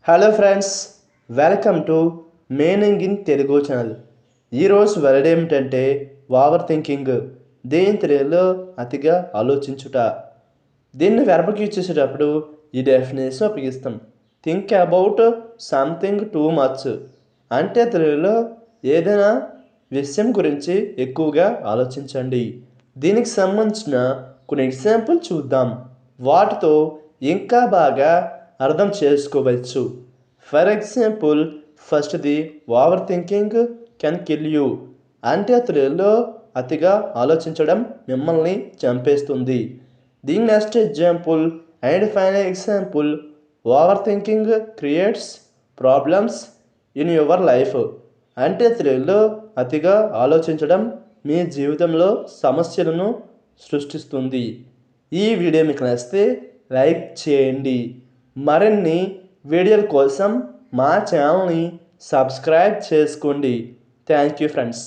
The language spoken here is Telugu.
Hello friends, welcome to meaning in Telugu channel. ఈరోజు వర్డ్ ఏమిటంటే ఓవర్ థింకింగ్. దీని తెలుగులో అతిగా ఆలోచించుట. దీన్ని వెర్బ్కి యూజ్ చేసేటప్పుడు ఈ డెఫినేషన్ ఉపయోగిస్తాం. Think about something too much అంటే తెలుగులో ఏదైనా విషయం గురించి ఎక్కువగా ఆలోచించండి. దీనికి సంబంధించిన కొన్ని ఎగ్జాంపుల్ చూద్దాం. వాటితో ఇంకా బాగా అర్థం చేసుకోవచ్చు. ఫర్ ఎగ్జాంపుల్, ఫస్ట్ది over thinking can kill you అంటే తెలుగులో అతిగా ఆలోచించడం మిమ్మల్ని చంపేస్తుంది. దీని next example and final example, over thinking creates problems in your life అంటే తెలుగులో అతిగా ఆలోచించడం మీ జీవితంలో సమస్యలను సృష్టిస్తుంది. ఈ వీడియో మీకు నచ్చితే లైక్ చేయండి. మరిన్ని వీడియోల కోసం మా ఛానల్ని సబ్స్క్రైబ్ చేసుకోండి. Thank you friends.